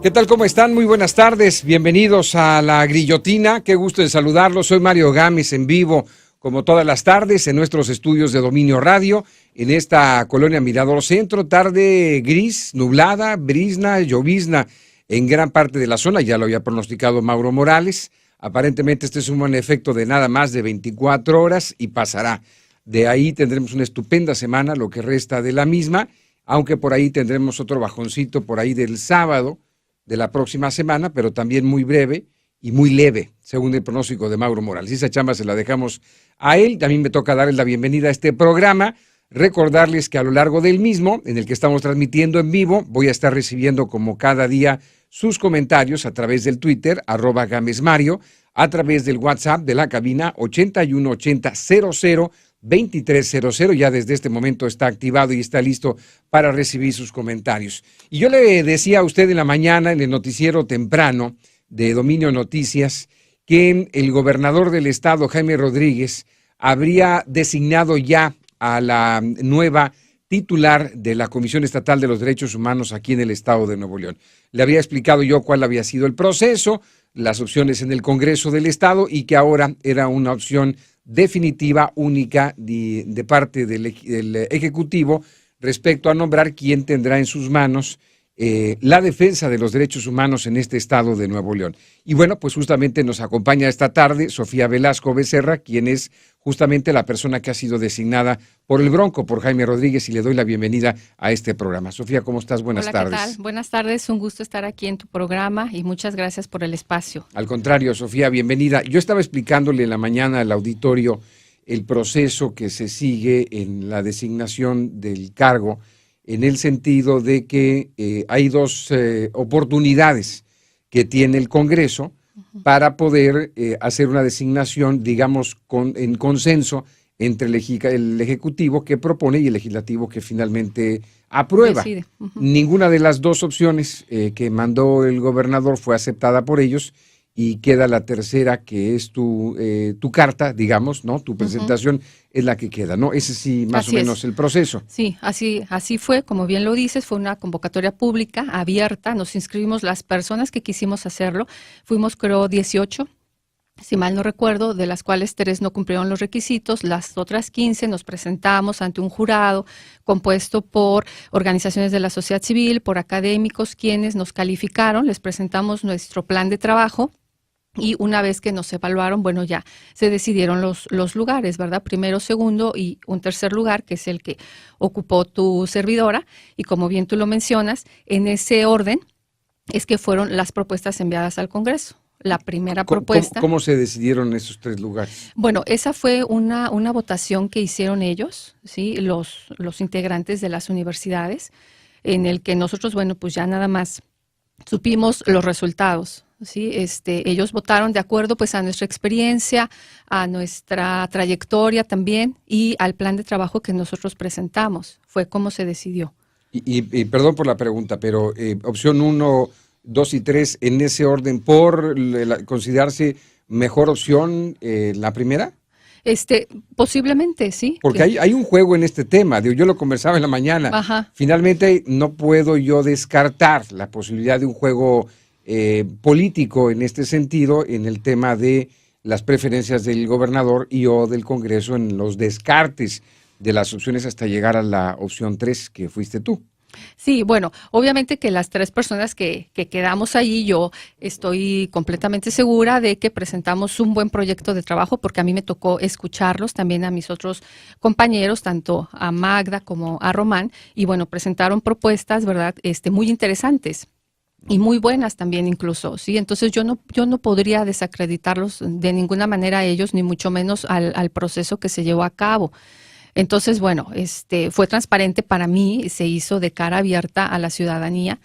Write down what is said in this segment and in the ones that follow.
¿Qué tal? ¿Cómo están? Muy buenas tardes. Bienvenidos a La Grillotina. Qué gusto en saludarlos. Soy Mario Gámez en vivo, como todas las tardes, en nuestros estudios de Dominio Radio, en esta colonia Mirador Centro. Tarde gris, nublada, brizna, llovizna en gran parte de la zona. Ya lo había pronosticado Mauro Morales. Aparentemente este es un efecto de nada más de 24 horas y pasará. De ahí tendremos una estupenda semana, lo que resta de la misma, aunque por ahí tendremos otro bajoncito por ahí del sábado de la próxima semana, pero también muy breve y muy leve, según el pronóstico de Mauro Morales. Esa chamba se la dejamos a él. También me toca darles la bienvenida a este programa. Recordarles que a lo largo del mismo, en el que estamos transmitiendo en vivo, voy a estar recibiendo como cada día sus comentarios a través del Twitter, @GámezMario, a través del WhatsApp de la cabina 8180002300. Ya desde este momento está activado y está listo para recibir sus comentarios. Y yo le decía a usted en la mañana, en el noticiero temprano de Dominio Noticias, que el gobernador del estado, Jaime Rodríguez, habría designado ya a la nueva titular de la Comisión Estatal de los Derechos Humanos aquí en el estado de Nuevo León. Le había explicado yo cuál había sido el proceso, las opciones en el Congreso del estado y que ahora era una opción definitiva, única, de parte del Ejecutivo respecto a nombrar quién tendrá en sus manos la defensa de los derechos humanos en este estado de Nuevo León. Y bueno, pues justamente nos acompaña esta tarde Sofía Velasco Becerra, quien es justamente la persona que ha sido designada por el Bronco, por Jaime Rodríguez, y le doy la bienvenida a este programa. Sofía, ¿cómo estás? Buenas tardes. Hola, ¿qué tal? Buenas tardes, un gusto estar aquí en tu programa y muchas gracias por el espacio. Al contrario, Sofía, bienvenida. Yo estaba explicándole en la mañana al auditorio el proceso que se sigue en la designación del cargo, en el sentido de que hay dos oportunidades que tiene el Congreso para poder hacer una designación, digamos, en consenso entre el Ejecutivo que propone y el Legislativo que finalmente aprueba. Decide. Ninguna de las dos opciones que mandó el gobernador fue aceptada por ellos y queda la tercera, que es tu carta, digamos, ¿no? Tu presentación es la que queda, ¿no? Ese sí, más o menos el proceso. Sí, así fue, como bien lo dices, fue una convocatoria pública, abierta, nos inscribimos las personas que quisimos hacerlo, fuimos creo 18, si mal no recuerdo, de las cuales 3 no cumplieron los requisitos, las otras 15 nos presentamos ante un jurado compuesto por organizaciones de la sociedad civil, por académicos, quienes nos calificaron, les presentamos nuestro plan de trabajo. Y una vez que nos evaluaron, bueno, ya se decidieron los lugares, ¿verdad? Primero, segundo y un tercer lugar, que es el que ocupó tu servidora. Y como bien tú lo mencionas, en ese orden es que fueron las propuestas enviadas al Congreso. La primera propuesta. ¿Cómo se decidieron esos 3 lugares? Bueno, esa fue una votación que hicieron ellos, ¿sí? Los integrantes de las universidades, en el que nosotros, bueno, pues ya nada más supimos los resultados. Sí, ellos votaron de acuerdo pues a nuestra experiencia, a nuestra trayectoria también y al plan de trabajo que nosotros presentamos. Fue como se decidió. Y perdón por la pregunta, pero opción 1, 2 y 3, en ese orden, ¿por considerarse mejor opción la primera? Posiblemente, sí. Porque hay un juego en este tema, yo lo conversaba en la mañana. Ajá. Finalmente no puedo yo descartar la posibilidad de un juego político en este sentido, en el tema de las preferencias del gobernador y o del Congreso en los descartes de las opciones hasta llegar a la opción 3, que fuiste tú. Sí, bueno, obviamente que las 3 personas que quedamos allí, yo estoy completamente segura de que presentamos un buen proyecto de trabajo, porque a mí me tocó escucharlos, también a mis otros compañeros, tanto a Magda como a Román, y bueno, presentaron propuestas, ¿verdad?, muy interesantes. Y muy buenas también incluso, ¿sí? Entonces yo no podría desacreditarlos de ninguna manera a ellos, ni mucho menos al proceso que se llevó a cabo. Entonces, bueno, fue transparente para mí, se hizo de cara abierta a la ciudadanía.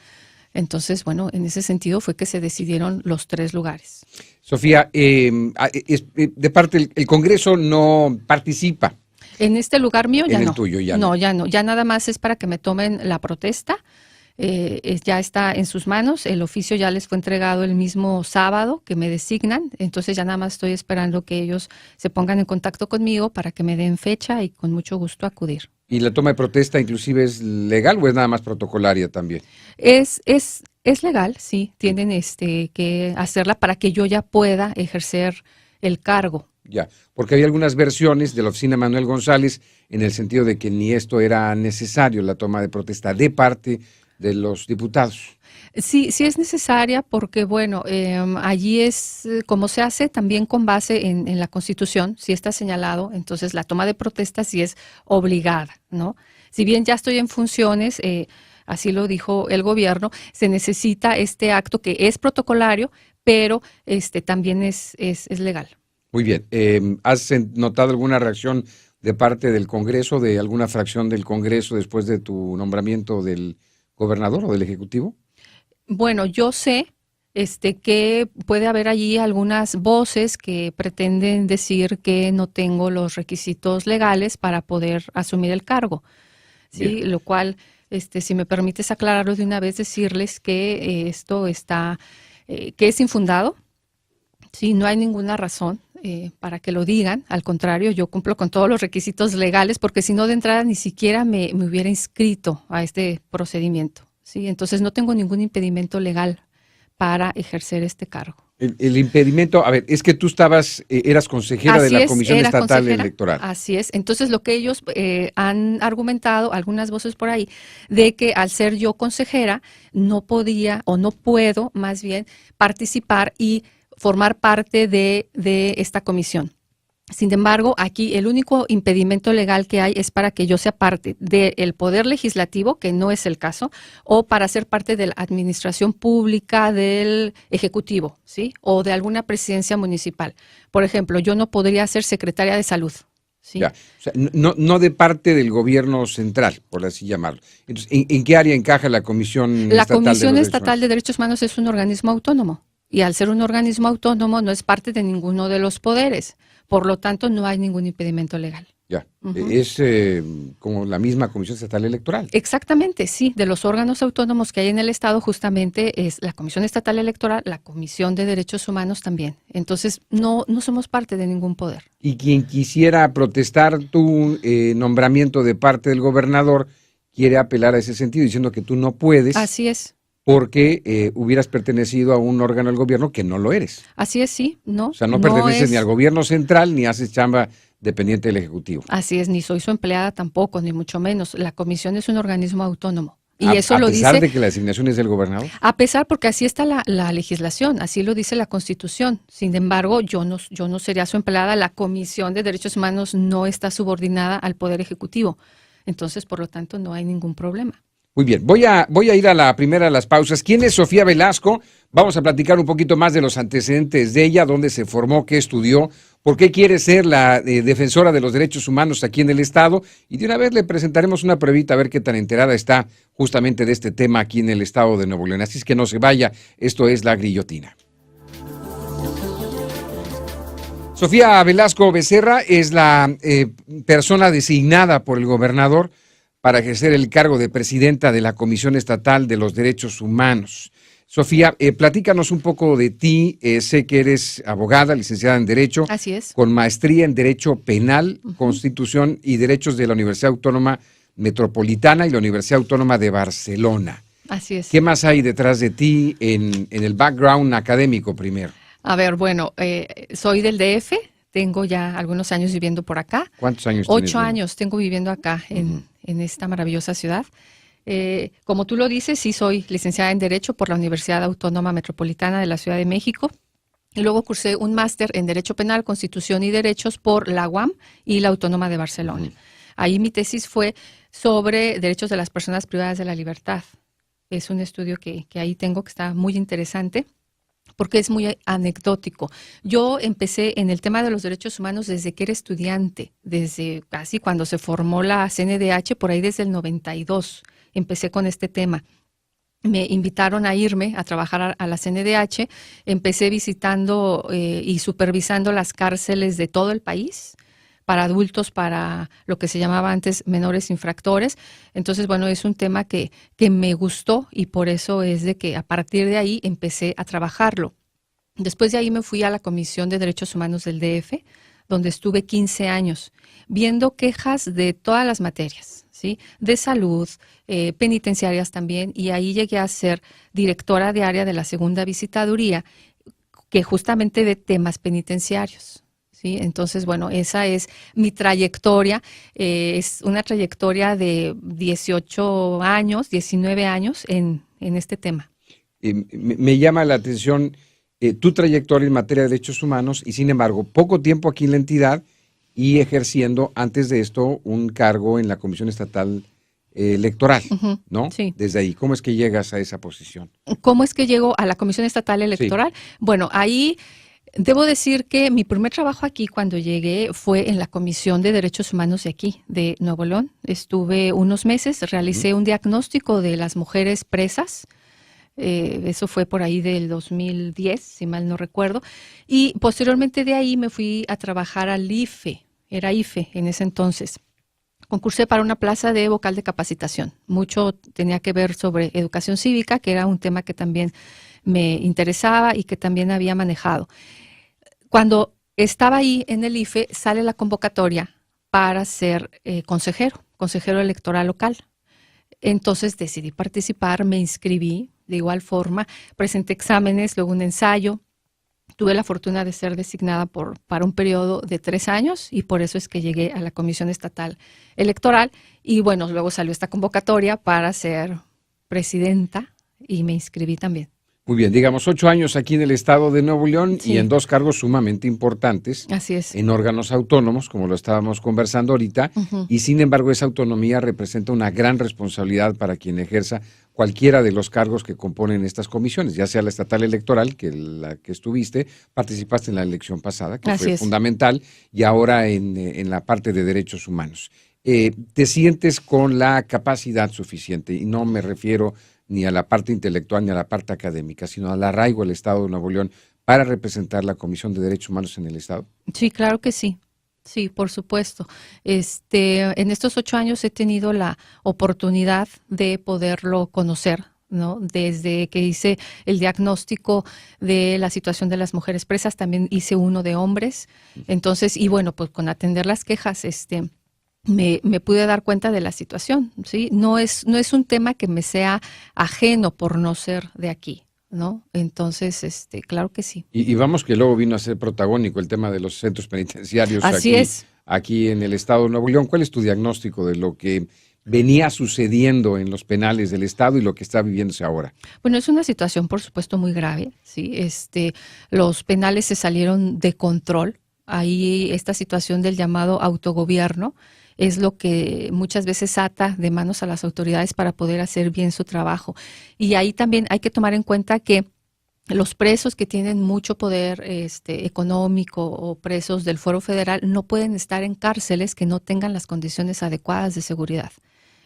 Entonces, bueno, en ese sentido fue que se decidieron los 3 lugares. Sofía, de parte el Congreso no participa. En este lugar mío ya no. En el tuyo ya no. No, ya no. Ya nada más es para que me tomen la protesta. Ya está en sus manos, el oficio ya les fue entregado el mismo sábado que me designan, entonces ya nada más estoy esperando que ellos se pongan en contacto conmigo para que me den fecha y con mucho gusto acudir. ¿Y la toma de protesta inclusive es legal o es nada más protocolaria también? Es Es legal, sí, tienen que hacerla para que yo ya pueda ejercer el cargo. Ya, porque hay algunas versiones de la oficina Manuel González en el sentido de que ni esto era necesario, la toma de protesta de parte de los diputados. Sí, sí es necesaria porque, bueno, allí es como se hace también con base en la Constitución, sí está señalado, entonces la toma de protesta sí es obligada, ¿no? Si bien ya estoy en funciones, así lo dijo el gobierno, se necesita este acto que es protocolario, pero también es legal. Muy bien, ¿has notado alguna reacción de parte del Congreso, de alguna fracción del Congreso después de tu nombramiento del gobernador o del Ejecutivo? Bueno, yo sé que puede haber allí algunas voces que pretenden decir que no tengo los requisitos legales para poder asumir el cargo, ¿sí? Bien. Lo cual, si me permites aclararlo de una vez, decirles que esto está, que es infundado, ¿sí? No hay ninguna razón para que lo digan. Al contrario, yo cumplo con todos los requisitos legales, porque si no, de entrada ni siquiera me hubiera inscrito a este procedimiento, ¿sí? Entonces no tengo ningún impedimento legal para ejercer este cargo. El impedimento, a ver, es que tú eras consejera de Así la es, Comisión era Estatal consejera, Electoral. así es. Entonces, lo que ellos han argumentado, algunas voces por ahí, de que al ser yo consejera, no podía o no puedo, más bien, participar y formar parte de esta comisión. Sin embargo, aquí el único impedimento legal que hay es para que yo sea parte del Poder Legislativo, que no es el caso, o para ser parte de la administración pública del Ejecutivo, ¿sí? O de alguna presidencia municipal. Por ejemplo, yo no podría ser secretaria de Salud, ¿sí? Ya, o sea, no de parte del gobierno central, por así llamarlo. Entonces, ¿en qué área encaja la Comisión La Estatal de los Comisión Derechos Estatal Humanos? de Derechos Humanos es un organismo autónomo y al ser un organismo autónomo no es parte de ninguno de los poderes. Por lo tanto, no hay ningún impedimento legal. Ya, Ujú. es como la misma Comisión Estatal Electoral. Exactamente, sí, de los órganos autónomos que hay en el Estado justamente es la Comisión Estatal Electoral, la Comisión de Derechos Humanos también. Entonces, no somos parte de ningún poder. Y quien quisiera protestar tu nombramiento de parte del gobernador quiere apelar a ese sentido, diciendo que tú no puedes Así es, porque hubieras pertenecido a un órgano del gobierno que no lo eres. así es, sí, O sea, no no perteneces ni al es, gobierno central ni haces chamba dependiente del Ejecutivo. así es, ni soy su empleada tampoco, ni mucho menos. La comisión es un organismo autónomo. Y A, eso a lo pesar dice, de que la asignación es del gobernador. a pesar, porque así está la legislación, así lo dice la Constitución. Sin embargo, yo no sería su empleada. La Comisión de Derechos Humanos no está subordinada al Poder Ejecutivo. Entonces, por lo tanto, no hay ningún problema. Muy bien, voy a ir a la primera de las pausas. ¿Quién es Sofía Velasco? Vamos a platicar un poquito más de los antecedentes de ella, dónde se formó, qué estudió, por qué quiere ser la defensora de los derechos humanos aquí en el Estado. Y de una vez le presentaremos una pruebita a ver qué tan enterada está justamente de este tema aquí en el Estado de Nuevo León. Así es que no se vaya, esto es La Grillotina. Sofía Velasco Becerra es la persona designada por el gobernador para ejercer el cargo de presidenta de la Comisión Estatal de los Derechos Humanos. Sofía, platícanos un poco de ti. Sé que eres abogada, licenciada en Derecho, Así es. con maestría en Derecho Penal, Constitución y Derechos de la Universidad Autónoma Metropolitana y la Universidad Autónoma de Barcelona. Así es. ¿Qué más hay detrás de ti en el background académico primero? A ver, bueno, soy del DF, tengo ya algunos años viviendo por acá. ¿Cuántos años tienes? 8 años tengo viviendo acá en esta maravillosa ciudad. Como tú lo dices, sí soy licenciada en Derecho por la Universidad Autónoma Metropolitana de la Ciudad de México. Y luego cursé un máster en Derecho Penal, Constitución y Derechos por la UAM y la Autónoma de Barcelona. Ahí mi tesis fue sobre derechos de las personas privadas de la libertad. Es un estudio que ahí tengo que está muy interesante, porque es muy anecdótico. Yo empecé en el tema de los derechos humanos desde que era estudiante, desde casi cuando se formó la CNDH, por ahí desde el 92, empecé con este tema. Me invitaron a irme a trabajar a la CNDH, empecé visitando y supervisando las cárceles de todo el país, para adultos, para lo que se llamaba antes menores infractores. Entonces, bueno, es un tema que me gustó y por eso es de que a partir de ahí empecé a trabajarlo. Después de ahí me fui a la Comisión de Derechos Humanos del DF, donde estuve 15 años, viendo quejas de todas las materias, ¿sí? De salud, penitenciarias también, y ahí llegué a ser directora de área de la segunda visitaduría, que justamente de temas penitenciarios. ¿Sí? Entonces, bueno, esa es mi trayectoria. Es una trayectoria de 18 años, 19 años en este tema. Me llama la atención tu trayectoria en materia de derechos humanos y, sin embargo, poco tiempo aquí en la entidad y ejerciendo antes de esto un cargo en la Comisión Estatal Electoral, Ujú, ¿no? sí. Desde ahí, ¿cómo es que llegas a esa posición? ¿Cómo es que llego a la Comisión Estatal Sí. Electoral? Bueno, ahí debo decir que mi primer trabajo aquí cuando llegué fue en la Comisión de Derechos Humanos de aquí, de Nuevo León. Estuve unos meses, Ujú. realicé un diagnóstico de las mujeres presas. Eso fue por ahí del 2010, si mal no recuerdo. Y posteriormente de ahí me fui a trabajar al IFE, era IFE en ese entonces. Concursé para una plaza de vocal de capacitación. Mucho tenía que ver sobre educación cívica, que era un tema que también me interesaba y que también había manejado. Cuando estaba ahí en el IFE, sale la convocatoria para ser consejero electoral local. Entonces decidí participar, me inscribí de igual forma, presenté exámenes, luego un ensayo. Tuve la fortuna de ser designada para un periodo de 3 años y por eso es que llegué a la Comisión Estatal Electoral. Y bueno, luego salió esta convocatoria para ser presidenta y me inscribí también. Muy bien, digamos 8 años aquí en el estado de Nuevo León y en Sí, dos cargos sumamente importantes así es. en órganos autónomos, como lo estábamos conversando ahorita, Ujú. y sin embargo esa autonomía representa una gran responsabilidad para quien ejerza cualquiera de los cargos que componen estas comisiones, ya sea la estatal electoral, que la que estuviste, participaste en la elección pasada, que fue Así es. fundamental, y ahora en la parte de derechos humanos. ¿Te sientes con la capacidad suficiente? Y no me refiero ni a la parte intelectual ni a la parte académica, sino al arraigo del Estado de Nuevo León para representar la Comisión de Derechos Humanos en el Estado. Sí, claro que sí. Sí, por supuesto. En estos 8 años he tenido la oportunidad de poderlo conocer, ¿no? Desde que hice el diagnóstico de la situación de las mujeres presas, también hice uno de hombres. Entonces, y bueno, pues con atender las quejas, me pude dar cuenta de la situación, ¿sí? No es un tema que me sea ajeno por no ser de aquí, ¿no? Entonces, claro que sí. Y vamos que luego vino a ser protagónico el tema de los centros penitenciarios Así es. aquí en el Estado de Nuevo León. ¿Cuál es tu diagnóstico de lo que venía sucediendo en los penales del Estado y lo que está viviéndose ahora? Bueno, es una situación, por supuesto, muy grave, ¿sí? Los penales se salieron de control. Ahí esta situación del llamado autogobierno es lo que muchas veces ata de manos a las autoridades para poder hacer bien su trabajo. Y ahí también hay que tomar en cuenta que los presos que tienen mucho poder económico o presos del Fuero Federal no pueden estar en cárceles que no tengan las condiciones adecuadas de seguridad.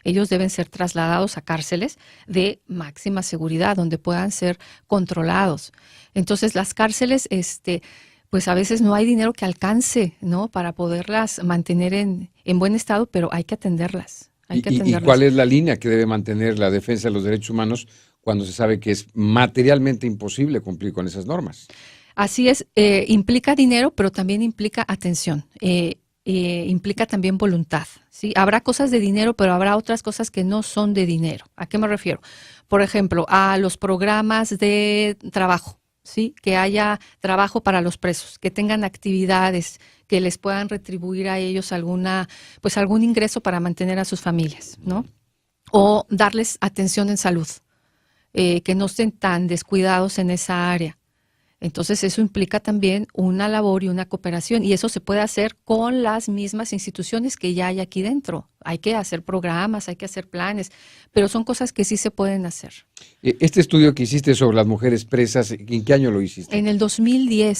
Ellos deben ser trasladados a cárceles de máxima seguridad, donde puedan ser controlados. Entonces, las cárceles, pues a veces no hay dinero que alcance, ¿no? Para poderlas mantener en buen estado, pero hay que atenderlas. Hay que ¿Y cuál atenderlas. es la línea que debe mantener la defensa de los derechos humanos cuando se sabe que es materialmente imposible cumplir con esas normas? Así es, implica dinero, pero también implica atención, implica también voluntad, ¿sí? Habrá cosas de dinero, pero habrá otras cosas que no son de dinero. ¿A qué me refiero? Por ejemplo, a los programas de trabajo, ¿sí? Que haya trabajo para los presos, que tengan actividades que les puedan retribuir a ellos pues algún ingreso para mantener a sus familias, ¿no? O darles atención en salud, que no estén tan descuidados en esa área. Entonces, eso implica también una labor y una cooperación, y eso se puede hacer con las mismas instituciones que ya hay aquí dentro. Hay que hacer programas, hay que hacer planes, pero son cosas que sí se pueden hacer. Este estudio que hiciste sobre las mujeres presas, ¿en qué año lo hiciste? En el 2010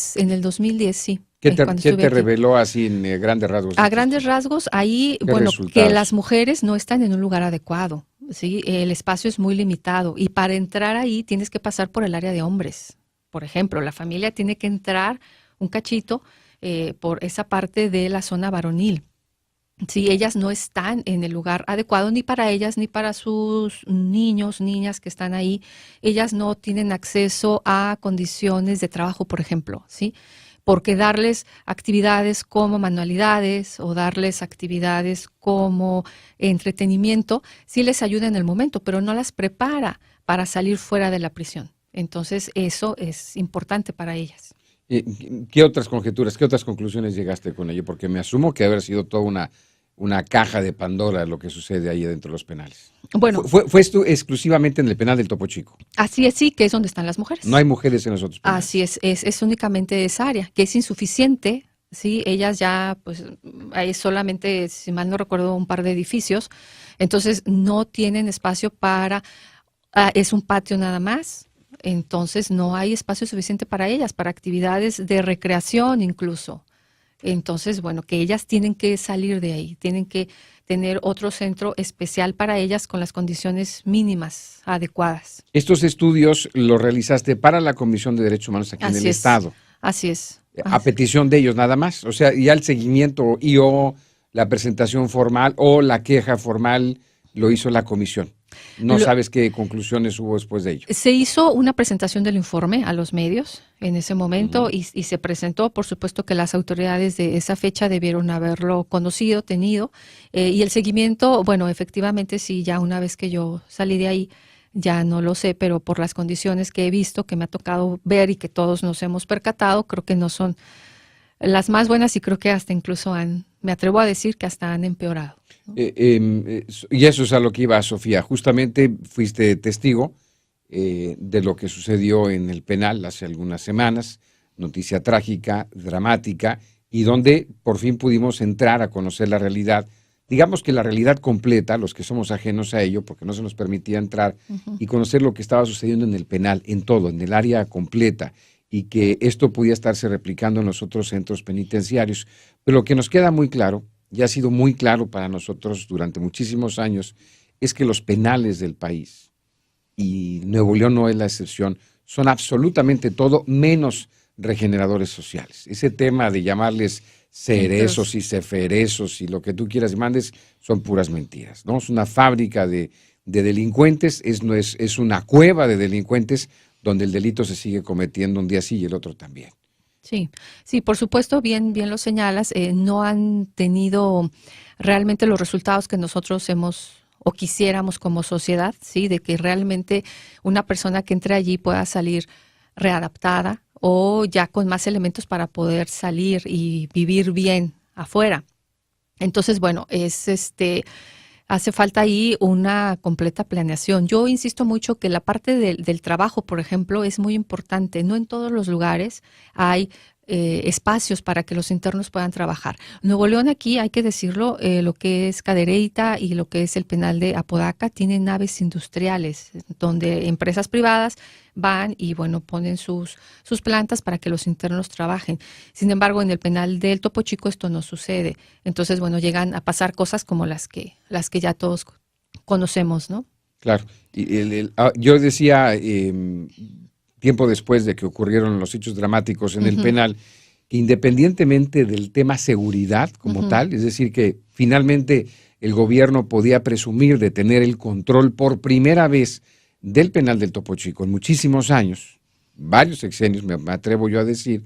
sí, cuando ¿Qué estuve te aquí. reveló así en grandes rasgos A este grandes estudio? rasgos, ahí, ¿Qué bueno, que las resultados? mujeres no están en un lugar adecuado, ¿sí? El espacio es muy limitado y para entrar ahí tienes que pasar por el área de hombres. Por ejemplo, la familia tiene que entrar un cachito por esa parte de la zona varonil. Sí, ellas no están en el lugar adecuado ni para ellas ni para sus niños, niñas que están ahí. Ellas no tienen acceso a condiciones de trabajo, por ejemplo, ¿sí? porque darles actividades como manualidades o darles actividades como entretenimiento sí les ayuda en el momento, pero no las prepara para salir fuera de la prisión. Entonces, eso es importante para ellas. ¿Qué otras conjeturas, qué otras conclusiones llegaste con ello? Porque me asumo que haber sido toda una caja de Pandora lo que sucede ahí dentro de los penales. Bueno, ¿Fue esto exclusivamente en el penal del Topo Chico? así es, sí, que es donde están las mujeres. No hay mujeres en los otros penales. Así es únicamente esa área, que es insuficiente, ¿sí? Ellas ya, pues, hay solamente, si mal no recuerdo, un par de edificios, entonces no tienen espacio para, es un patio nada más, entonces no hay espacio suficiente para ellas, para actividades de recreación incluso. Entonces, bueno, que ellas tienen que salir de ahí, tienen que tener otro centro especial para ellas con las condiciones mínimas adecuadas. Estos estudios los realizaste para la Comisión de Derechos Humanos aquí en el Estado. Así es. A petición de ellos nada más. O sea, ya el seguimiento o la presentación formal o la queja formal lo hizo la comisión. No sabes qué conclusiones hubo después de ello. Se hizo una presentación del informe a los medios en ese momento y se presentó, por supuesto que las autoridades de esa fecha debieron haberlo conocido, tenido, y el seguimiento, bueno, efectivamente sí, ya una vez que yo salí de ahí, ya no lo sé, pero por las condiciones que he visto, que me ha tocado ver y que todos nos hemos percatado, creo que no son las más buenas y creo que hasta incluso me atrevo a decir que hasta han empeorado. Y eso es a lo que iba, Sofía. Justamente fuiste testigo de lo que sucedió en el penal hace algunas semanas, noticia trágica, dramática, y donde por fin pudimos entrar a conocer la realidad, digamos que la realidad completa, los que somos ajenos a ello, porque no se nos permitía entrar y conocer lo que estaba sucediendo en el penal, en todo, en el área completa, y que esto podía estarse replicando en los otros centros penitenciarios. Pero lo que nos queda muy claro, y ha sido muy claro para nosotros durante muchísimos años, es que los penales del país, y Nuevo León no es la excepción, son absolutamente todo menos regeneradores sociales. Ese tema de llamarles cerezos y ceferezos y lo que tú quieras y mandes son puras mentiras, ¿no? Es una fábrica de delincuentes, es una cueva de delincuentes donde el delito se sigue cometiendo un día sí y el otro también. Sí, por supuesto, bien lo señalas, no han tenido realmente los resultados que nosotros hemos o quisiéramos como sociedad, sí, de que realmente una persona que entre allí pueda salir readaptada o ya con más elementos para poder salir y vivir bien afuera. Entonces, bueno, hace falta ahí una completa planeación. Yo insisto mucho que la parte del trabajo, por ejemplo, es muy importante. No en todos los lugares hay espacios para que los internos puedan trabajar. Nuevo León aquí, hay que decirlo, lo que es Cadereyta y lo que es el penal de Apodaca, tienen naves industriales donde empresas privadas van y, bueno, ponen sus plantas para que los internos trabajen. Sin embargo, en el penal del Topo Chico esto no sucede. Entonces, bueno, llegan a pasar cosas como las que ya todos conocemos, ¿no? Claro. Yo decía, tiempo después de que ocurrieron los hechos dramáticos en el penal, que independientemente del tema seguridad como tal, es decir, que finalmente el gobierno podía presumir de tener el control por primera vez del penal del Topo Chico en muchísimos años, varios sexenios, me atrevo yo a decir,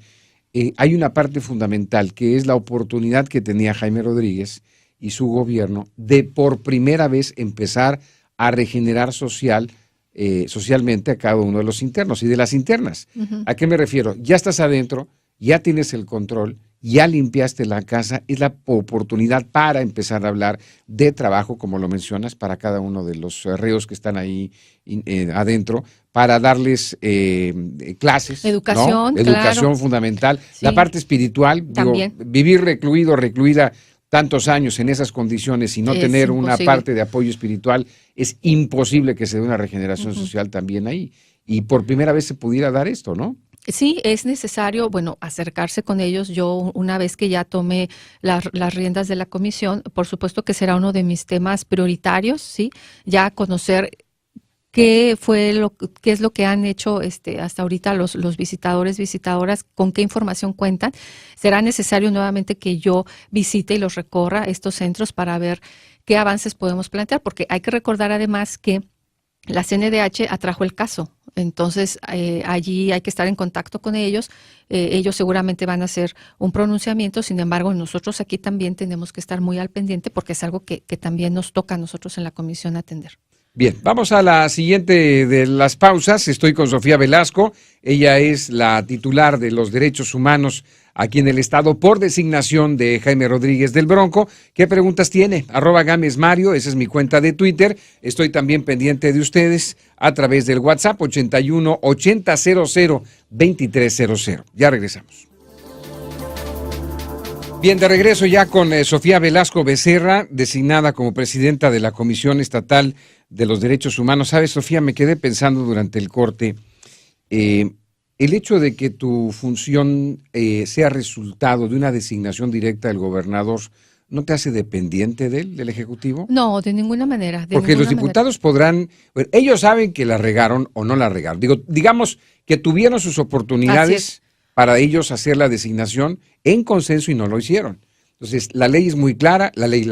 hay una parte fundamental que es la oportunidad que tenía Jaime Rodríguez y su gobierno de por primera vez empezar a regenerar socialmente a cada uno de los internos y de las internas. ¿A qué me refiero? Ya estás adentro, ya tienes el control, ya limpiaste la casa, es la oportunidad para empezar a hablar de trabajo, como lo mencionas, para cada uno de los reos que están ahí adentro, para darles clases. Educación, ¿no? Educación claro. Fundamental. Sí. La parte espiritual, digo, vivir recluido, recluida tantos años en esas condiciones y no tener una parte de apoyo espiritual, es imposible que se dé una regeneración social también ahí. Y por primera vez se pudiera dar esto, ¿no? Sí, es necesario, bueno, acercarse con ellos. Yo, una vez que ya tome las riendas de la comisión, por supuesto que será uno de mis temas prioritarios, ¿sí? Ya conocer qué es lo que han hecho hasta ahorita los visitadores, visitadoras, con qué información cuentan. Será necesario nuevamente que yo visite y los recorra estos centros para ver qué avances podemos plantear, porque hay que recordar además que la CNDH atrajo el caso. Entonces, allí hay que estar en contacto con ellos. Ellos seguramente van a hacer un pronunciamiento. Sin embargo, nosotros aquí también tenemos que estar muy al pendiente porque es algo que también nos toca a nosotros en la comisión atender. Bien, vamos a la siguiente de las pausas. Estoy con Sofía Velasco. Ella es la titular de los derechos humanos aquí en el Estado por designación de Jaime Rodríguez del Bronco. ¿Qué preguntas tiene? @Gámez Mario, esa es mi cuenta de Twitter. Estoy también pendiente de ustedes a través del WhatsApp 81 8000 2300. Ya regresamos. Bien, de regreso ya con Sofía Velasco Becerra, designada como presidenta de la Comisión Estatal de los Derechos Humanos. ¿Sabes, Sofía? Me quedé pensando durante el corte, el hecho de que tu función sea resultado de una designación directa del gobernador, ¿no te hace dependiente de él, del Ejecutivo? No, de ninguna manera. Porque los diputados podrán, bueno, ellos saben que la regaron o no la regaron. Digamos que tuvieron sus oportunidades para ellos hacer la designación en consenso y no lo hicieron. Entonces, la ley es muy clara, la ley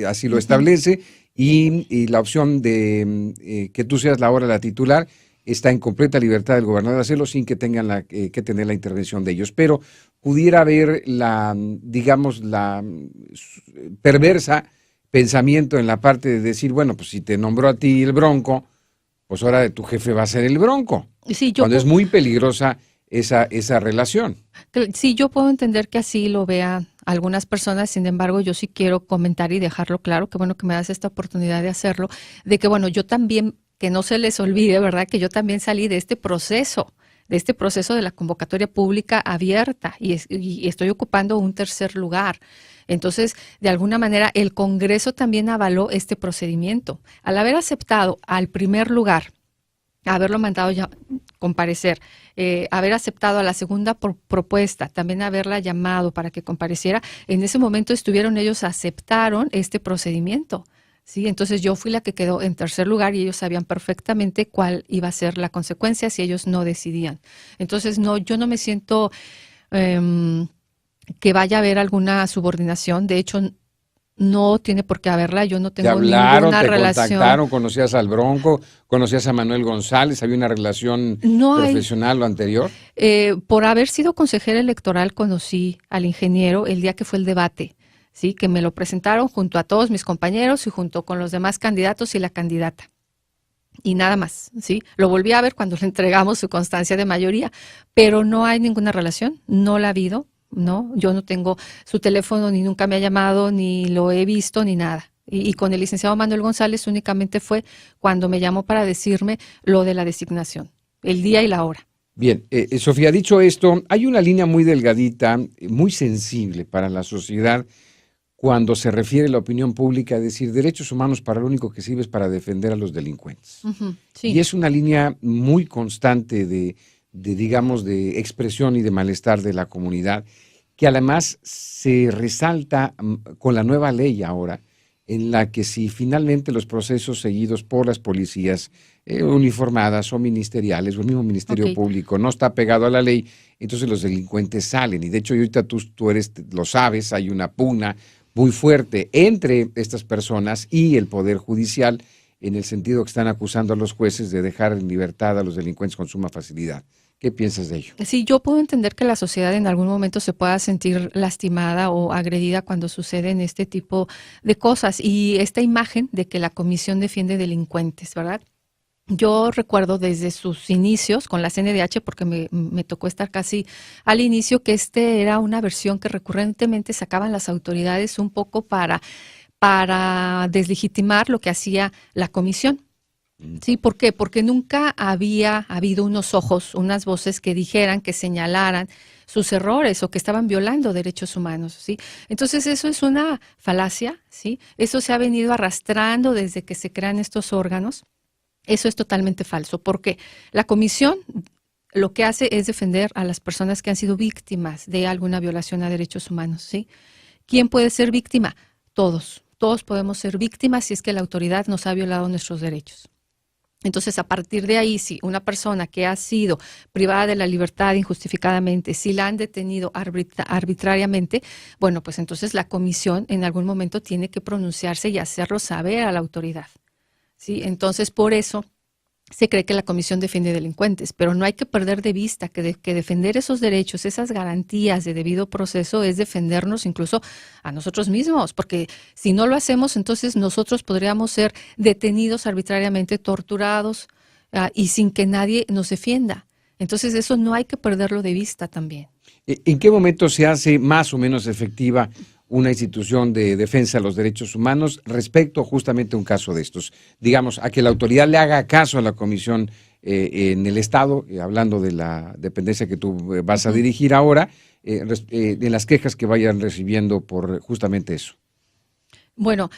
así lo establece, y la opción de que tú seas ahora la titular está en completa libertad del gobernador de hacerlo sin que tengan que tener la intervención de ellos. Pero pudiera haber la perversa pensamiento en la parte de decir, bueno, pues si te nombró a ti el Bronco, pues ahora tu jefe va a ser el Bronco. Sí, cuando es muy peligrosa esa relación. Sí, yo puedo entender que así lo vean algunas personas. Sin embargo, yo sí quiero comentar y dejarlo claro, que bueno que me das esta oportunidad de hacerlo, de que bueno, yo también, que no se les olvide, ¿verdad? Que yo también salí de este proceso de la convocatoria pública abierta y estoy ocupando un tercer lugar. Entonces, de alguna manera, el Congreso también avaló este procedimiento. Al haber aceptado al primer lugar, haberlo mandado ya comparecer, haber aceptado a la segunda propuesta, también haberla llamado para que compareciera, en ese momento ellos aceptaron este procedimiento. Sí, entonces yo fui la que quedó en tercer lugar y ellos sabían perfectamente cuál iba a ser la consecuencia si ellos no decidían. Entonces, no, yo no me siento que vaya a haber alguna subordinación. De hecho, no tiene por qué haberla. Yo no tengo ninguna relación. Te contactaron, conocías al Bronco, conocías a Manuel González, había una relación profesional o anterior. Por haber sido consejera electoral conocí al ingeniero el día que fue el debate. Sí, que me lo presentaron junto a todos mis compañeros y junto con los demás candidatos y la candidata. Y nada más, ¿sí? Lo volví a ver cuando le entregamos su constancia de mayoría, pero no hay ninguna relación, no la ha habido, ¿no? Yo no tengo su teléfono, ni nunca me ha llamado, ni lo he visto, ni nada. Y con el licenciado Manuel González únicamente fue cuando me llamó para decirme lo de la designación, el día y la hora. Bien, Sofía, dicho esto, hay una línea muy delgadita, muy sensible para la sociedad, cuando se refiere a la opinión pública, es decir, derechos humanos para lo único que sirve es para defender a los delincuentes. Sí. Y es una línea muy constante de expresión y de malestar de la comunidad, que además se resalta con la nueva ley ahora, en la que si finalmente los procesos seguidos por las policías uniformadas o ministeriales o el mismo Ministerio Público no está pegado a la ley, entonces los delincuentes salen. Y de hecho ahorita tú lo sabes, hay una pugna muy fuerte entre estas personas y el Poder Judicial, en el sentido que están acusando a los jueces de dejar en libertad a los delincuentes con suma facilidad. ¿Qué piensas de ello? Sí, yo puedo entender que la sociedad en algún momento se pueda sentir lastimada o agredida cuando suceden este tipo de cosas, y esta imagen de que la comisión defiende delincuentes, ¿verdad? Yo recuerdo desde sus inicios con la CNDH, porque me tocó estar casi al inicio, que era una versión que recurrentemente sacaban las autoridades un poco para deslegitimar lo que hacía la comisión. Sí, ¿por qué? Porque nunca había habido unos ojos, unas voces que dijeran, que señalaran sus errores o que estaban violando derechos humanos, ¿sí? Entonces eso es una falacia, ¿sí? Eso se ha venido arrastrando desde que se crean estos órganos. Eso es totalmente falso, porque la comisión lo que hace es defender a las personas que han sido víctimas de alguna violación a derechos humanos, ¿sí? ¿Quién puede ser víctima? Todos podemos ser víctimas si es que la autoridad nos ha violado nuestros derechos. Entonces, a partir de ahí, si una persona que ha sido privada de la libertad injustificadamente, si la han detenido arbitrariamente, bueno, pues entonces la comisión en algún momento tiene que pronunciarse y hacerlo saber a la autoridad. Sí, entonces por eso se cree que la comisión defiende delincuentes, pero no hay que perder de vista que defender esos derechos, esas garantías de debido proceso es defendernos incluso a nosotros mismos, porque si no lo hacemos, entonces nosotros podríamos ser detenidos arbitrariamente, torturados, y sin que nadie nos defienda. Entonces eso no hay que perderlo de vista también. ¿En qué momento se hace más o menos efectiva una institución de defensa de los derechos humanos respecto justamente a un caso de estos? Digamos, a que la autoridad le haga caso a la comisión en el Estado, hablando de la dependencia que tú vas a dirigir ahora, de las quejas que vayan recibiendo por justamente eso. Bueno,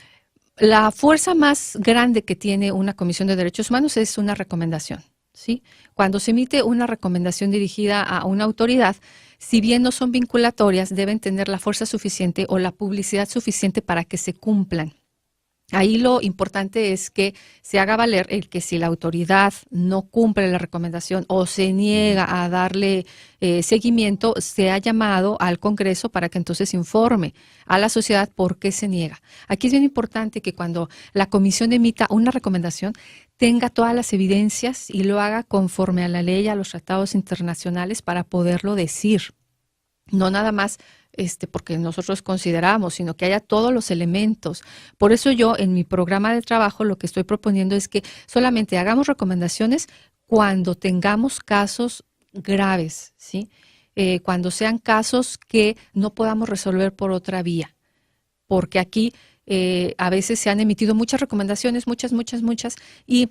la fuerza más grande que tiene una comisión de derechos humanos es una recomendación, ¿sí? Cuando se emite una recomendación dirigida a una autoridad, si bien no son vinculatorias, deben tener la fuerza suficiente o la publicidad suficiente para que se cumplan. Ahí lo importante es que se haga valer el que si la autoridad no cumple la recomendación o se niega a darle seguimiento, se ha llamado al Congreso para que entonces informe a la sociedad por qué se niega. Aquí es bien importante que cuando la comisión emita una recomendación, tenga todas las evidencias y lo haga conforme a la ley, a los tratados internacionales para poderlo decir. No nada más porque nosotros consideramos, sino que haya todos los elementos. Por eso yo en mi programa de trabajo lo que estoy proponiendo es que solamente hagamos recomendaciones cuando tengamos casos graves, ¿sí? Cuando sean casos que no podamos resolver por otra vía. Porque aquí a veces se han emitido muchas recomendaciones, muchas, y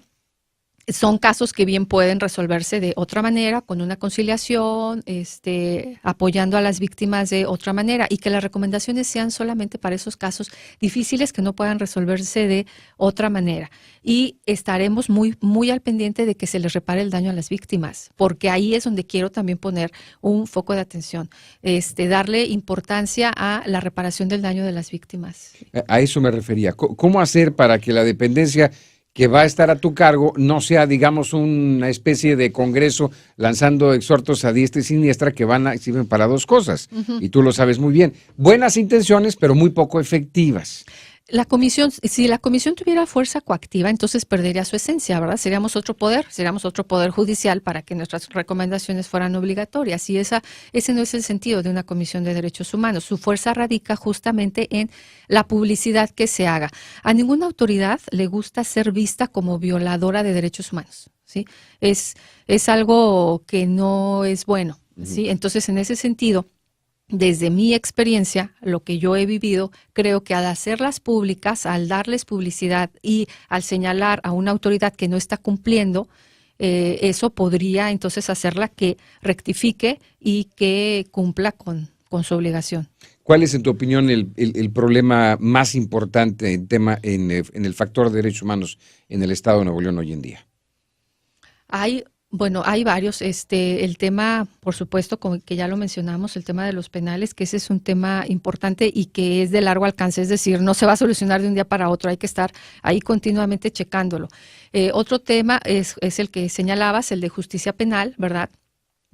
son casos que bien pueden resolverse de otra manera, con una conciliación, apoyando a las víctimas de otra manera, y que las recomendaciones sean solamente para esos casos difíciles que no puedan resolverse de otra manera. Y estaremos muy, muy al pendiente de que se les repare el daño a las víctimas, porque ahí es donde quiero también poner un foco de atención, darle importancia a la reparación del daño de las víctimas. A eso me refería. ¿Cómo hacer para que la dependencia que va a estar a tu cargo no sea, digamos, una especie de congreso lanzando exhortos a diestra y siniestra que sirven para dos cosas? Y tú lo sabes muy bien. Buenas intenciones, pero muy poco efectivas. La comisión, si la comisión tuviera fuerza coactiva, entonces perdería su esencia, ¿verdad? Seríamos otro poder judicial para que nuestras recomendaciones fueran obligatorias. Y ese no es el sentido de una comisión de derechos humanos. Su fuerza radica justamente en la publicidad que se haga. A ninguna autoridad le gusta ser vista como violadora de derechos humanos, ¿sí? Es algo que no es bueno, ¿sí? Entonces, en ese sentido, desde mi experiencia, lo que yo he vivido, creo que al hacerlas públicas, al darles publicidad y al señalar a una autoridad que no está cumpliendo, eso podría entonces hacerla que rectifique y que cumpla con su obligación. ¿Cuál es, en tu opinión, el problema más importante en el factor de derechos humanos en el Estado de Nuevo León hoy en día? Hay varios. El tema, por supuesto, como que ya lo mencionamos, el tema de los penales, que ese es un tema importante y que es de largo alcance, es decir, no se va a solucionar de un día para otro, hay que estar ahí continuamente checándolo. Otro tema es el que señalabas, el de justicia penal, ¿verdad?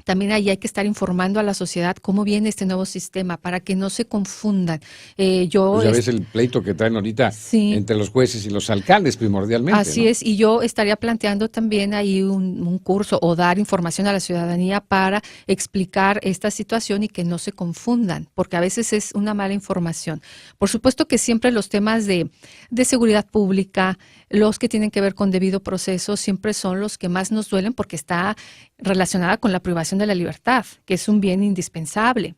También ahí hay que estar informando a la sociedad cómo viene este nuevo sistema para que no se confundan. Pues ya ves el pleito que traen ahorita entre los jueces y los alcaldes primordialmente. Así es, y yo estaría planteando también ahí un curso o dar información a la ciudadanía para explicar esta situación y que no se confundan, porque a veces es una mala información. Por supuesto que siempre los temas de seguridad pública, los que tienen que ver con debido proceso, siempre son los que más nos duelen porque está relacionada con la privación de la libertad, que es un bien indispensable.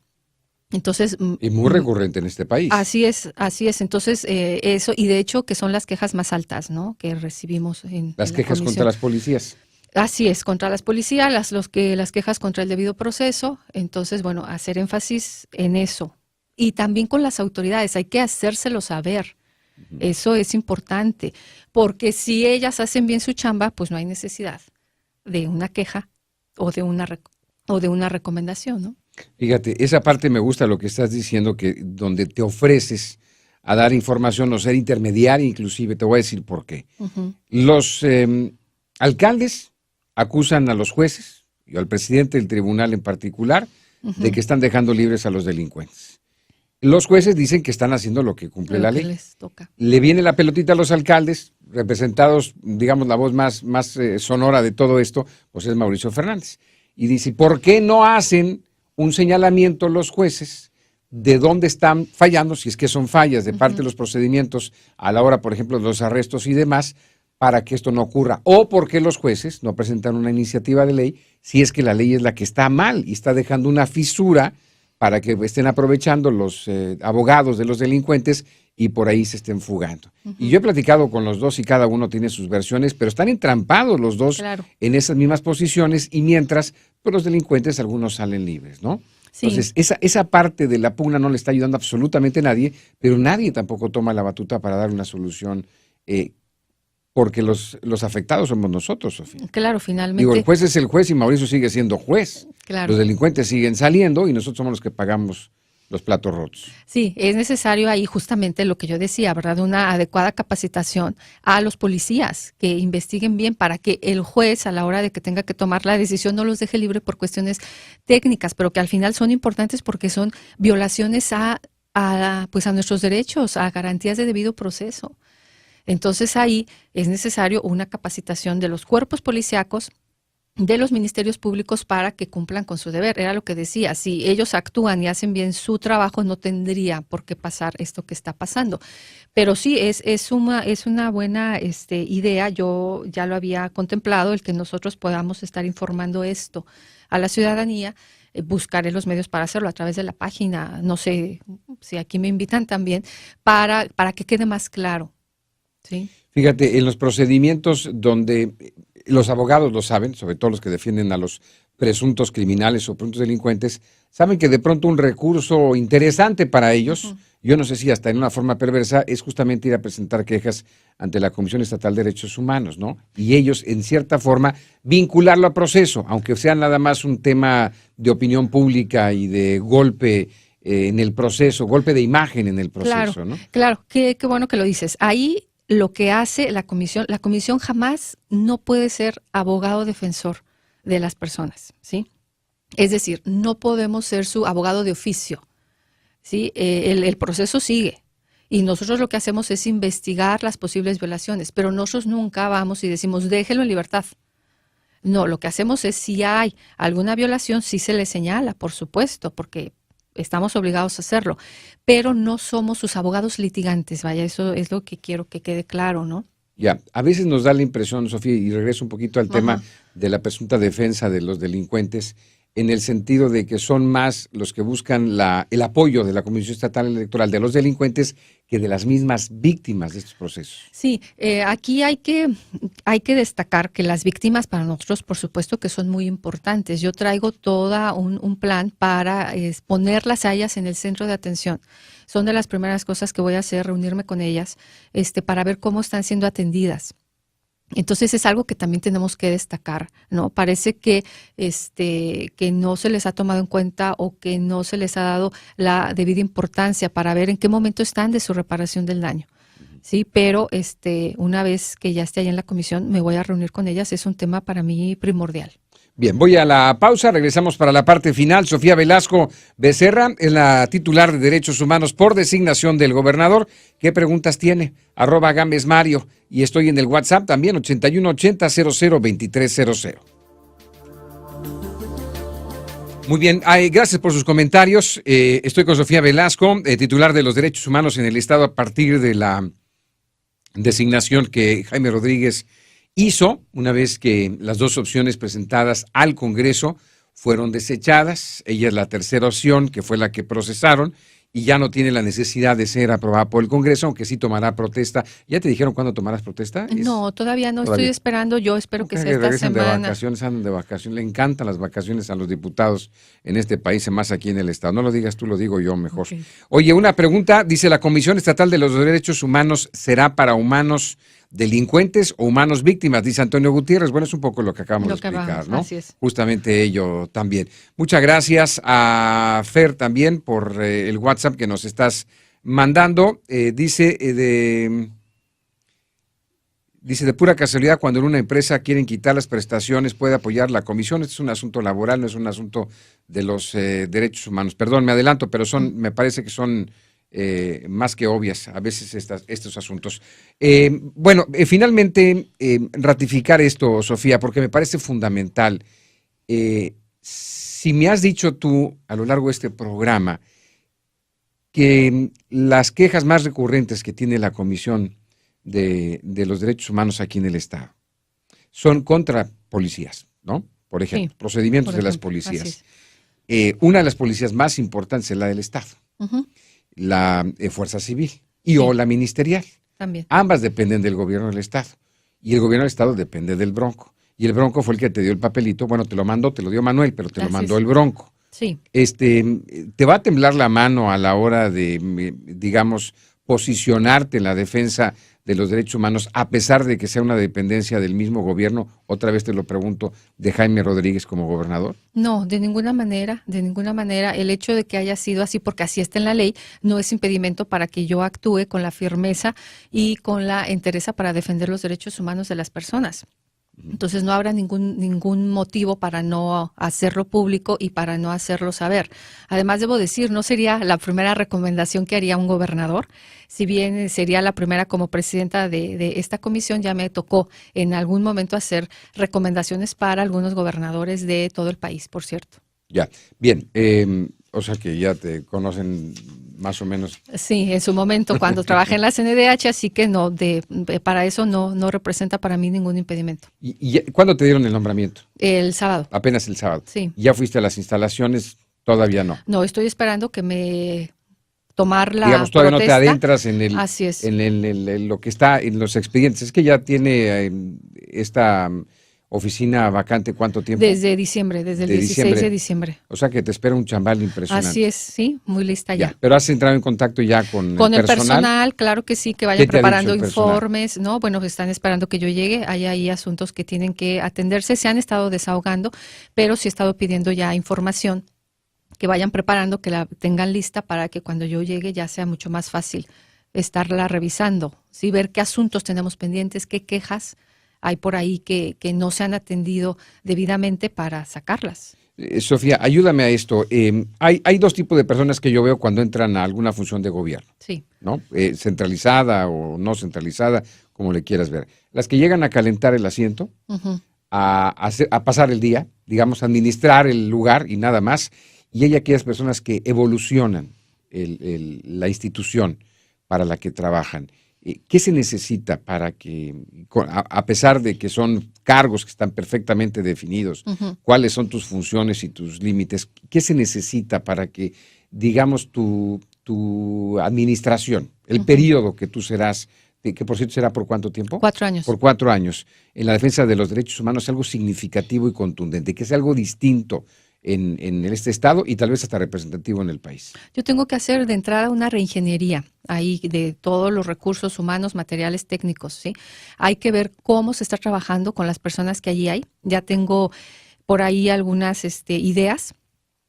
Entonces, y muy recurrente en este país. Así es. Entonces, eso, y de hecho que son las quejas más altas, ¿no?, que recibimos en las quejas contra las policías. Así es, contra las policías, las quejas contra el debido proceso. Entonces, bueno, hacer énfasis en eso. Y también con las autoridades, hay que hacérselo saber. Eso es importante, porque si ellas hacen bien su chamba, pues no hay necesidad de una queja o de una recomendación, ¿no? Fíjate, esa parte me gusta lo que estás diciendo, que donde te ofreces a dar información o ser intermediaria, inclusive, te voy a decir por qué. Los alcaldes acusan a los jueces y al presidente del tribunal en particular de que están dejando libres a los delincuentes. Los jueces dicen que están haciendo lo que cumple Lo la que ley. les toca. Le viene la pelotita a los alcaldes, representados, digamos, la voz más sonora de todo esto, pues es Mauricio Fernández. Y dice, ¿por qué no hacen un señalamiento los jueces de dónde están fallando, si es que son fallas de parte de los procedimientos a la hora, por ejemplo, de los arrestos y demás, para que esto no ocurra? ¿O por qué los jueces no presentan una iniciativa de ley si es que la ley es la que está mal y está dejando una fisura para que estén aprovechando los abogados de los delincuentes y por ahí se estén fugando? Y yo he platicado con los dos y cada uno tiene sus versiones, pero están entrampados los dos Claro. en esas mismas posiciones y mientras, pues los delincuentes algunos salen libres, ¿no? Sí. Entonces, esa parte de la pugna no le está ayudando absolutamente a nadie, pero nadie tampoco toma la batuta para dar una solución, porque los afectados somos nosotros, Sofía. Claro, finalmente. Digo, el juez es el juez y Mauricio sigue siendo juez. Claro. Los delincuentes siguen saliendo y nosotros somos los que pagamos los platos rotos. Sí, es necesario ahí justamente lo que yo decía, ¿verdad? Una adecuada capacitación a los policías que investiguen bien para que el juez a la hora de que tenga que tomar la decisión no los deje libre por cuestiones técnicas, pero que al final son importantes porque son violaciones pues a nuestros derechos, a garantías de debido proceso. Entonces ahí es necesario una capacitación de los cuerpos policíacos, de los ministerios públicos para que cumplan con su deber. Era lo que decía, si ellos actúan y hacen bien su trabajo, no tendría por qué pasar esto que está pasando. Pero sí, es una buena idea, yo ya lo había contemplado, el que nosotros podamos estar informando esto a la ciudadanía. Buscaré los medios para hacerlo a través de la página, no sé si aquí me invitan también, para que quede más claro. ¿Sí? Fíjate, en los procedimientos donde los abogados lo saben, sobre todo los que defienden a los presuntos criminales o presuntos delincuentes, saben que de pronto un recurso interesante para ellos, yo no sé si hasta en una forma perversa, es justamente ir a presentar quejas ante la Comisión Estatal de Derechos Humanos, ¿no? Y ellos, en cierta forma, vincularlo al proceso, aunque sea nada más un tema de opinión pública y de golpe en el proceso, golpe de imagen en el proceso, Claro, ¿no? claro, qué bueno que lo dices. Ahí lo que hace la comisión jamás no puede ser abogado defensor de las personas, ¿sí? Es decir, no podemos ser su abogado de oficio, ¿sí? El proceso sigue y nosotros lo que hacemos es investigar las posibles violaciones, pero nosotros nunca vamos y decimos déjelo en libertad. No, lo que hacemos es si hay alguna violación, sí se le señala, por supuesto, porque estamos obligados a hacerlo, pero no somos sus abogados litigantes, vaya, eso es lo que quiero que quede claro, ¿no? Ya, a veces nos da la impresión, Sofía, y regreso un poquito al tema de la presunta defensa de los delincuentes, en el sentido de que son más los que buscan el apoyo de la Comisión Estatal Electoral de los delincuentes que de las mismas víctimas de estos procesos. Sí, aquí hay que destacar que las víctimas para nosotros, por supuesto que son muy importantes. Yo traigo todo un plan para ponerlas a ellas en el centro de atención. Son de las primeras cosas que voy a hacer, reunirme con ellas, para ver cómo están siendo atendidas. Entonces es algo que también tenemos que destacar, ¿no? Parece que no se les ha tomado en cuenta o que no se les ha dado la debida importancia para ver en qué momento están de su reparación del daño. Sí, pero una vez que ya esté ahí en la comisión, me voy a reunir con ellas, es un tema para mí primordial. Bien, voy a la pausa, regresamos para la parte final. Sofía Velasco Becerra es la titular de Derechos Humanos por designación del gobernador. ¿Qué preguntas tiene? @GamesMario y estoy en el WhatsApp también, 8180002300. Muy bien, gracias por sus comentarios. Estoy con Sofía Velasco, titular de los Derechos Humanos en el Estado a partir de la designación que Jaime Rodríguez hizo una vez que las dos opciones presentadas al Congreso fueron desechadas. Ella es la tercera opción, que fue la que procesaron, y ya no tiene la necesidad de ser aprobada por el Congreso, aunque sí tomará protesta. ¿Ya te dijeron cuándo tomarás protesta? No, todavía no, estoy esperando. Yo espero que sea esta regresen semana. de vacaciones, andan de vacaciones. Le encantan las vacaciones a los diputados en este país, más aquí en el Estado. No lo digas tú, lo digo yo mejor. Okay. Oye, una pregunta. Dice, ¿la Comisión Estatal de los Derechos Humanos será para humanos delincuentes o humanos víctimas? Dice Antonio Gutiérrez. Bueno, es un poco lo que acabamos de explicar, ¿no? Así es. Justamente ello también. Muchas gracias a Fer también por el WhatsApp que nos estás mandando. Dice Dice, de pura casualidad, cuando en una empresa quieren quitar las prestaciones, puede apoyar la comisión. Este es un asunto laboral, no es un asunto de los derechos humanos. Perdón, me adelanto, pero me parece que son más que obvias a veces estos asuntos. Bueno, finalmente, ratificar esto, Sofía, porque me parece fundamental. Si me has dicho tú a lo largo de este programa que las quejas más recurrentes que tiene la Comisión de los Derechos Humanos aquí en el Estado son contra policías, ¿no? Por ejemplo, Sí, procedimientos por de las ejemplo, policías. así Una de las policías más importantes es la del Estado, Ujú, la Fuerza Civil sí, o la ministerial. también. Ambas dependen del gobierno del Estado y el gobierno del Estado depende del Bronco. Y el Bronco fue el que te dio el papelito, bueno, te lo mandó, te lo dio Manuel, pero te lo Así mandó es. el Bronco. Sí. ¿Te va a temblar la mano a la hora de, digamos, posicionarte en la defensa de los derechos humanos, a pesar de que sea una dependencia del mismo gobierno? Otra vez te lo pregunto, de Jaime Rodríguez como gobernador. No, de ninguna manera, de ninguna manera. El hecho de que haya sido así, porque así está en la ley, no es impedimento para que yo actúe con la firmeza y con la entereza para defender los derechos humanos de las personas. Entonces no habrá ningún motivo para no hacerlo público y para no hacerlo saber. Además, debo decir, no sería la primera recomendación que haría un gobernador. Si bien sería la primera como presidenta de esta comisión, ya me tocó en algún momento hacer recomendaciones para algunos gobernadores de todo el país, por cierto. Ya, bien, o sea que ya te conocen más o menos. Sí, en su momento cuando trabajé en la CNDH, así que no, para eso no representa para mí ningún impedimento. ¿Cuándo te dieron el nombramiento? El sábado, Apenas el sábado. sí. ¿Ya fuiste a las instalaciones? Todavía no. No, estoy esperando que me tomar la Digamos, todavía protesta. no te adentras en Así es. en lo que está en los expedientes. Es que ya tiene esta oficina vacante, ¿cuánto tiempo? Desde diciembre, desde el De 16 de diciembre. O sea que te espera un chambal impresionante. Así es, sí, muy lista ya. Pero has entrado en contacto ya con Con el el personal, claro que sí, que ¿Qué vayan te ha dicho preparando el personal? informes, ¿no? Bueno, están esperando que yo llegue, hay ahí asuntos que tienen que atenderse, se han estado desahogando, pero sí he estado pidiendo ya información, que vayan preparando, que la tengan lista para que cuando yo llegue ya sea mucho más fácil estarla revisando, ¿sí? Ver qué asuntos tenemos pendientes, qué quejas hay por ahí que no se han atendido debidamente para sacarlas. Sofía, ayúdame a esto. Hay dos tipos de personas que yo veo cuando entran a alguna función de gobierno, Sí. ¿no? Centralizada o no centralizada, como le quieras ver. Las que llegan a calentar el asiento, Ujú. a pasar el día, digamos, a administrar el lugar y nada más. Y hay aquellas personas que evolucionan la institución para la que trabajan. ¿Qué se necesita para que, a pesar de que son cargos que están perfectamente definidos, Ujú. cuáles son tus funciones y tus límites, qué se necesita para que, digamos, tu administración, el periodo que tú serás, que por cierto será por cuánto tiempo? 4 años. Por 4 años, en la defensa de los derechos humanos, algo significativo y contundente, que sea algo distinto en este estado y tal vez hasta representativo en el país? Yo tengo que hacer de entrada una reingeniería ahí de todos los recursos humanos, materiales, técnicos, ¿sí? Hay que ver cómo se está trabajando con las personas que allí hay. Ya tengo por ahí algunas ideas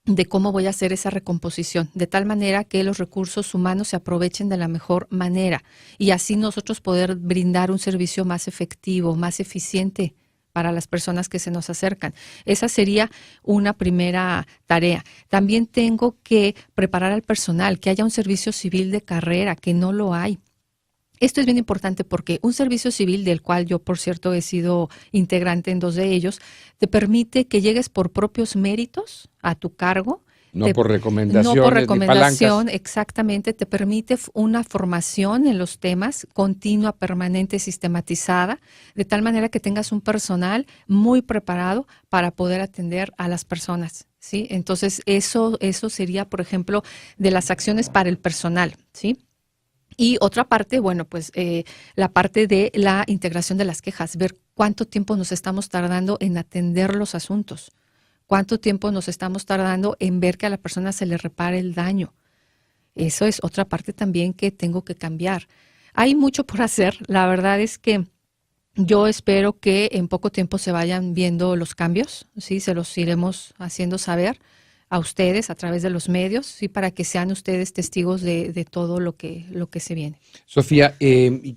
de cómo voy a hacer esa recomposición, de tal manera que los recursos humanos se aprovechen de la mejor manera y así nosotros poder brindar un servicio más efectivo, más eficiente para las personas que se nos acercan. Esa sería una primera tarea. También tengo que preparar al personal, que haya un servicio civil de carrera, que no lo hay. Esto es bien importante porque un servicio civil, del cual yo, por cierto, he sido integrante en 2 de ellos, te permite que llegues por propios méritos a tu cargo. No por recomendaciones, No por ni recomendación, palancas. exactamente, te permite una formación en los temas continua, permanente, sistematizada, de tal manera que tengas un personal muy preparado para poder atender a las personas, ¿sí? Entonces, eso sería, por ejemplo, de las acciones para el personal, ¿sí? Y otra parte, bueno, pues la parte de la integración de las quejas, ver cuánto tiempo nos estamos tardando en atender los asuntos. ¿Cuánto tiempo nos estamos tardando en ver que a la persona se le repare el daño? Eso es otra parte también que tengo que cambiar. Hay mucho por hacer. La verdad es que yo espero que en poco tiempo se vayan viendo los cambios, ¿sí? Se los iremos haciendo saber a ustedes a través de los medios, sí, para que sean ustedes testigos de todo lo que se viene. Sofía,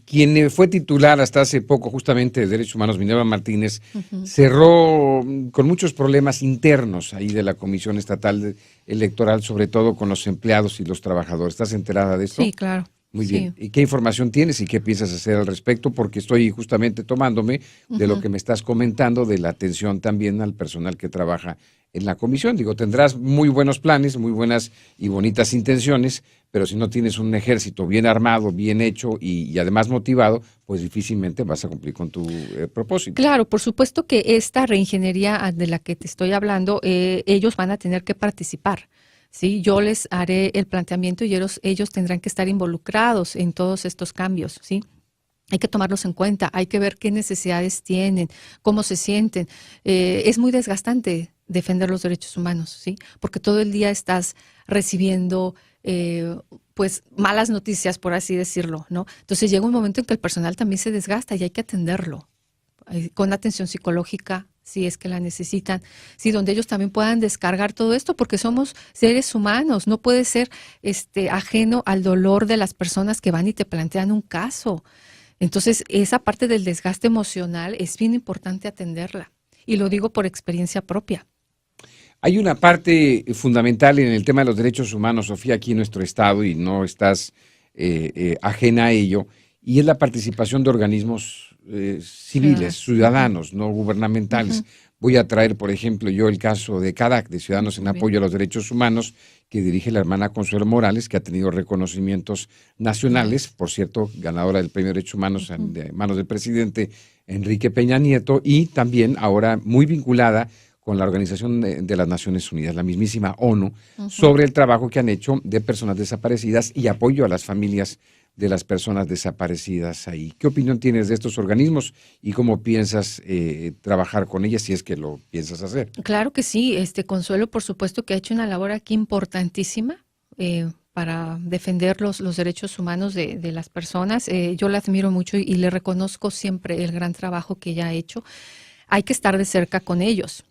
quien fue titular hasta hace poco justamente de Derechos Humanos, Minerva Martínez, cerró con muchos problemas internos ahí de la Comisión Estatal Electoral, sobre todo con los empleados y los trabajadores. ¿Estás enterada de esto? Sí, claro. Muy Sí. bien. ¿Y qué información tienes y qué piensas hacer al respecto? Porque estoy justamente tomándome de lo que me estás comentando, de la atención también al personal que trabaja en la comisión. Digo, tendrás muy buenos planes, muy buenas y bonitas intenciones, pero si no tienes un ejército bien armado, bien hecho y además motivado, pues difícilmente vas a cumplir con tu propósito. Claro, por supuesto que esta reingeniería de la que te estoy hablando, ellos van a tener que participar. Sí, yo les haré el planteamiento y ellos tendrán que estar involucrados en todos estos cambios, ¿sí? Hay que tomarlos en cuenta, hay que ver qué necesidades tienen, cómo se sienten. Es muy desgastante defender los derechos humanos, ¿sí? Porque todo el día estás recibiendo pues malas noticias, por así decirlo, ¿no? Entonces llega un momento en que el personal también se desgasta y hay que atenderlo con atención psicológica, si es que la necesitan, sí, donde ellos también puedan descargar todo esto, porque somos seres humanos, no puede ser ajeno al dolor de las personas que van y te plantean un caso. Entonces, esa parte del desgaste emocional es bien importante atenderla, y lo digo por experiencia propia. Hay una parte fundamental en el tema de los derechos humanos, Sofía, aquí en nuestro estado, y no estás ajena a ello, y es la participación de organismos civiles, ciudadanos, no gubernamentales. Voy a traer, por ejemplo, yo el caso de CADAC, de Ciudadanos en Apoyo a los Derechos Humanos, que dirige la hermana Consuelo Morales, que ha tenido reconocimientos nacionales, por cierto, ganadora del Premio de Derechos Humanos de manos del presidente Enrique Peña Nieto, y también ahora muy vinculada con la Organización de las Naciones Unidas, la mismísima ONU, sobre el trabajo que han hecho de personas desaparecidas y apoyo a las familias de las personas desaparecidas ahí. ¿Qué opinión tienes de estos organismos y cómo piensas trabajar con ellas si es que lo piensas hacer? Claro que sí, Consuelo, por supuesto que ha hecho una labor aquí importantísima para defender los derechos humanos de las personas. Yo la admiro mucho y le reconozco siempre el gran trabajo que ella ha hecho. Hay que estar de cerca con ellos.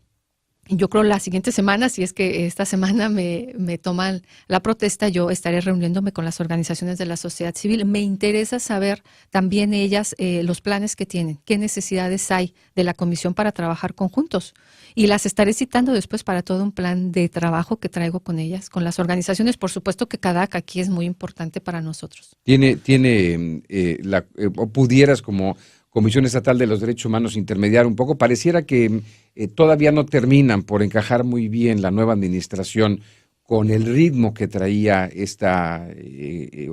Yo creo la siguiente semana, si es que esta semana me toman la protesta, yo estaré reuniéndome con las organizaciones de la sociedad civil. Me interesa saber también ellas los planes que tienen, qué necesidades hay de la comisión para trabajar conjuntos. Y las estaré citando después para todo un plan de trabajo que traigo con ellas, con las organizaciones. Por supuesto que CADAC aquí es muy importante para nosotros. O pudieras como Comisión Estatal de los Derechos Humanos intermediar un poco, pareciera que todavía no terminan por encajar muy bien la nueva administración con el ritmo que traía este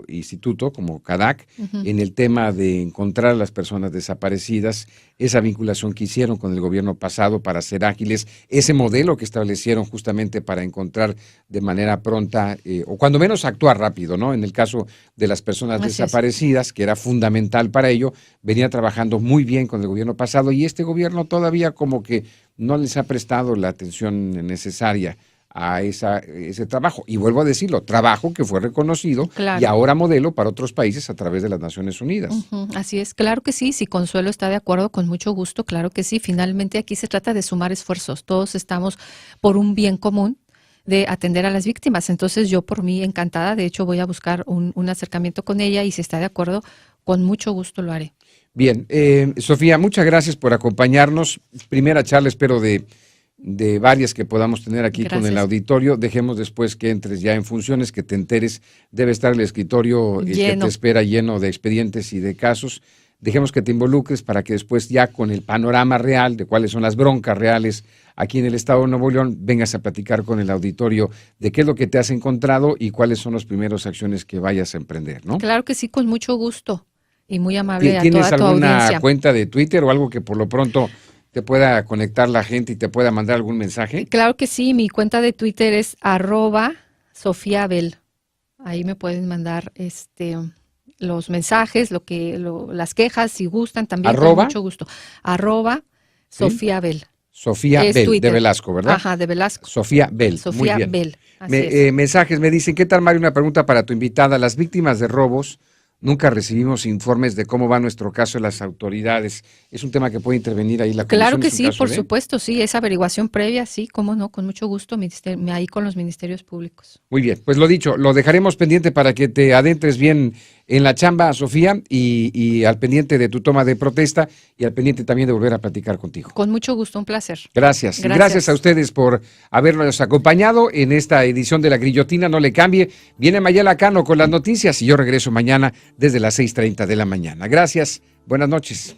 instituto como CADAC en el tema de encontrar a las personas desaparecidas, esa vinculación que hicieron con el gobierno pasado para ser ágiles, ese modelo que establecieron justamente para encontrar de manera pronta o cuando menos actuar rápido, ¿no? En el caso de las personas desaparecidas, que era fundamental para ello, venía trabajando muy bien con el gobierno pasado y este gobierno todavía como que no les ha prestado la atención necesaria a ese trabajo. Y vuelvo a decirlo, trabajo que fue reconocido y ahora modelo para otros países a través de las Naciones Unidas. Así es, claro que sí, si Consuelo está de acuerdo, con mucho gusto, claro que sí. Finalmente aquí se trata de sumar esfuerzos, todos estamos por un bien común de atender a las víctimas. Entonces yo por mí encantada, de hecho voy a buscar un acercamiento con ella y si está de acuerdo, con mucho gusto lo haré. Bien, Sofía, muchas gracias por acompañarnos. Primera charla, espero de varias que podamos tener aquí con el auditorio. Dejemos después que entres ya en funciones, que te enteres. Debe estar el escritorio que te espera lleno de expedientes y de casos. Dejemos que te involucres para que después ya con el panorama real de cuáles son las broncas reales aquí en el estado de Nuevo León, vengas a platicar con el auditorio de qué es lo que te has encontrado y cuáles son las primeras acciones que vayas a emprender, ¿no? Claro que sí, con mucho gusto y muy amable a toda tu audiencia. ¿Tienes alguna cuenta de Twitter o algo que por lo pronto te pueda conectar la gente y te pueda mandar algún mensaje? Claro que sí, mi cuenta de Twitter es @SofiaBell. Ahí me pueden mandar los mensajes, las quejas, si gustan, también con mucho gusto. @SofiaBell. Sofía Bell, Twitter. De Velasco, ¿verdad? Ajá, de Velasco. Sofía Bell. Sofía Bell. Mensajes me dicen, ¿qué tal, Mario? Una pregunta para tu invitada. Las víctimas de robos nunca recibimos informes de cómo va nuestro caso en las autoridades. Es un tema que puede intervenir ahí la comisión. Claro que sí, por supuesto, sí, esa averiguación previa, sí, cómo no, con mucho gusto, ahí con los ministerios públicos. Muy bien, pues lo dicho, lo dejaremos pendiente para que te adentres bien en la chamba, Sofía, y al pendiente de tu toma de protesta y al pendiente también de volver a platicar contigo. Con mucho gusto, un placer. Gracias. Y gracias a ustedes por habernos acompañado en esta edición de La Grillotina. No le cambie. Viene Mayela Cano con las noticias y yo regreso mañana desde las 6:30 de la mañana. Gracias. Buenas noches.